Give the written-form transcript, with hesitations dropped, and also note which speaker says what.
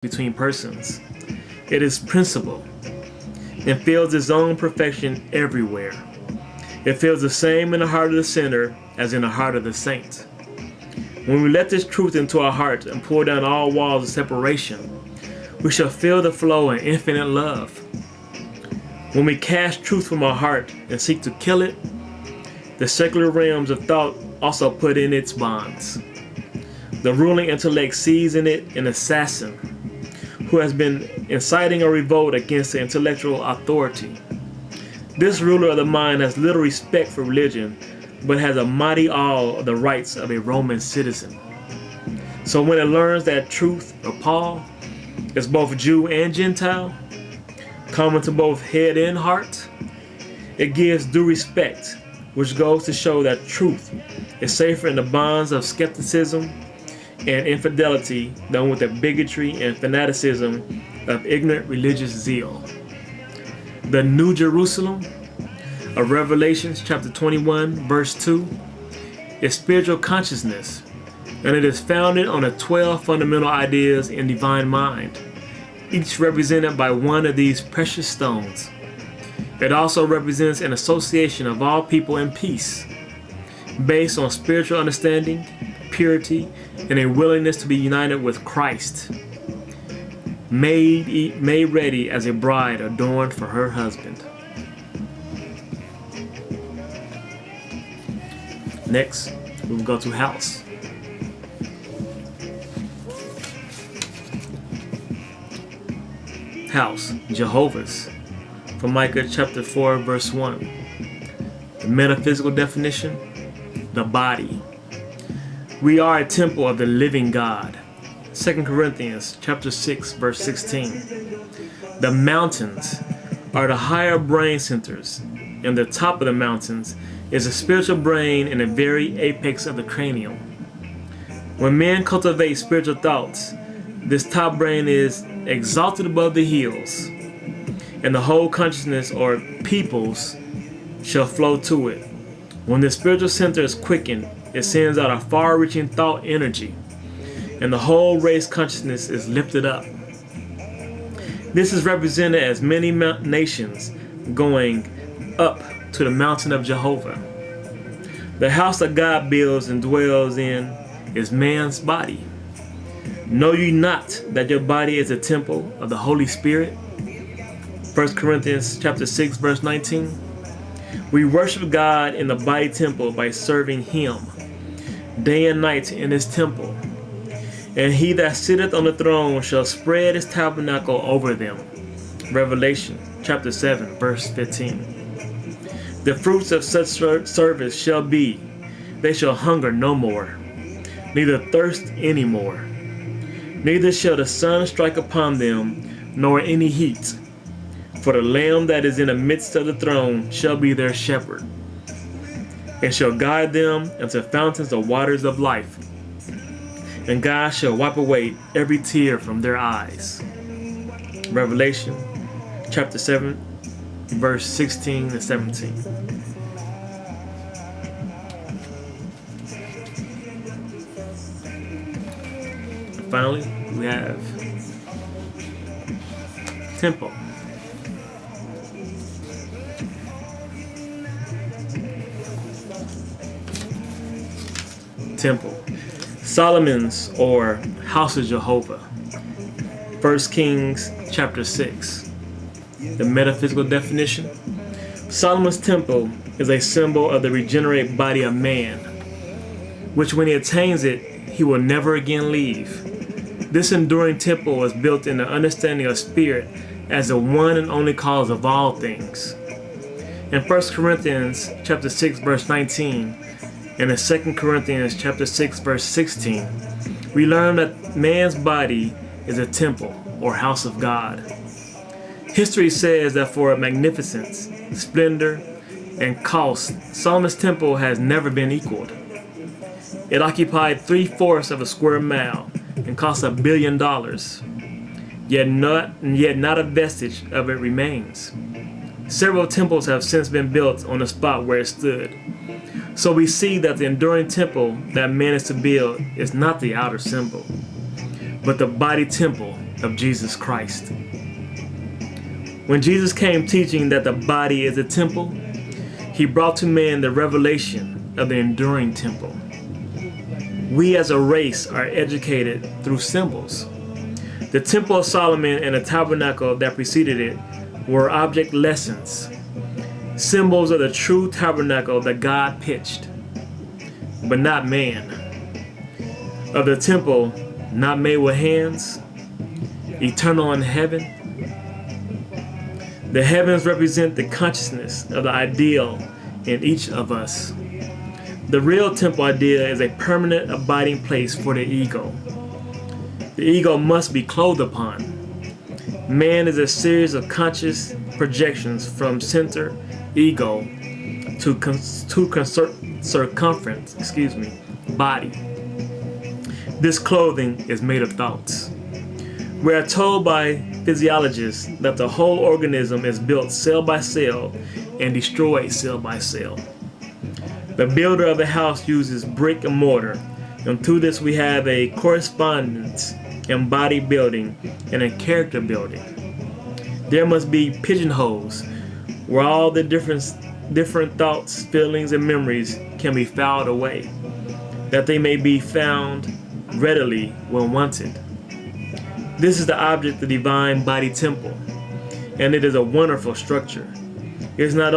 Speaker 1: between persons. It is principle and feels its own perfection everywhere. It feels the same in the heart of the sinner as in the heart of the saint. When we let this truth into our hearts and pull down all walls of separation, we shall feel the flow in infinite love. When we cast truth from our heart and seek to kill it, the secular realms of thought also put in its bonds. The ruling intellect sees in it an assassin who has been inciting a revolt against the intellectual authority. This ruler of the mind has little respect for religion, but has a mighty awe of the rights of a Roman citizen. So when it learns that truth of Paul is both Jew and Gentile, common to both head and heart, it gives due respect, which goes to show that truth is safer in the bonds of skepticism and infidelity than with the bigotry and fanaticism of ignorant religious zeal. The New Jerusalem of Revelation chapter 21 verse 2 is spiritual consciousness, and it is founded on the 12 fundamental ideas in divine mind, each represented by one of these precious stones. It also represents an association of all people in peace, based on spiritual understanding, purity, and a willingness to be united with Christ, made ready as a bride adorned for her husband. Next, we will go to house. House, Jehovah's, from Micah chapter 4 verse 1. The metaphysical definition, the body. We are a temple of the living God. 2 Corinthians chapter 6 verse 16. The mountains are the higher brain centers, and the top of the mountains is a spiritual brain in the very apex of the cranium. When men cultivate spiritual thoughts, this top brain is exalted above the hills, and the whole consciousness or peoples shall flow to it. When the spiritual center is quickened, it sends out a far-reaching thought energy, and the whole race consciousness is lifted up. This is represented as many nations going up to the mountain of Jehovah. The house that God builds and dwells in is man's body. Know ye not that your body is a temple of the Holy Spirit? 1 Corinthians chapter 6 verse 19. We worship God in the body temple by serving Him day and night in His temple. And He that sitteth on the throne shall spread His tabernacle over them. Revelation chapter 7 verse 15. The fruits of such service shall be, they shall hunger no more, neither thirst any more. Neither shall the sun strike upon them, nor any heat. For the Lamb that is in the midst of the throne shall be their shepherd, and shall guide them into fountains of waters of life. And God shall wipe away every tear from their eyes. Revelation chapter 7 verse 16 and 17. And finally, we have temple. Temple. Solomon's or House of Jehovah. 1 Kings chapter 6. The metaphysical definition. Solomon's temple is a symbol of the regenerate body of man, which when he attains it, he will never again leave. This enduring temple was built in the understanding of spirit as the one and only cause of all things. In 1 Corinthians chapter 6 verse 19 and in 2 Corinthians chapter 6 verse 16, we learn that man's body is a temple or house of God. History says that for magnificence, splendor, and cost, Solomon's temple has never been equaled. It occupied 3/4 of a square mile and cost $1 billion. Yet not a vestige of it remains. Several temples have since been built on the spot where it stood. So we see that the enduring temple that man is to build is not the outer symbol, but the body temple of Jesus Christ. When Jesus came teaching that the body is a temple, he brought to man the revelation of the enduring temple. We as a race are educated through symbols. The Temple of Solomon and the tabernacle that preceded it were object lessons, symbols of the true tabernacle that God pitched, but not man, of the temple not made with hands, eternal in heaven. The heavens represent the consciousness of the ideal in each of us. The real temple idea is a permanent abiding place for the ego. The ego must be clothed upon. Man is a series of conscious projections from center, ego, to circumference, body. This clothing is made of thoughts. We are told by physiologists that the whole organism is built cell by cell and destroyed cell by cell. The builder of a house uses brick and mortar, and through this we have a correspondence in body building and in character building. There must be pigeonholes where all the different thoughts, feelings, and memories can be filed away, that they may be found readily when wanted. This is the object of the divine body temple, and it is a wonderful structure. It is not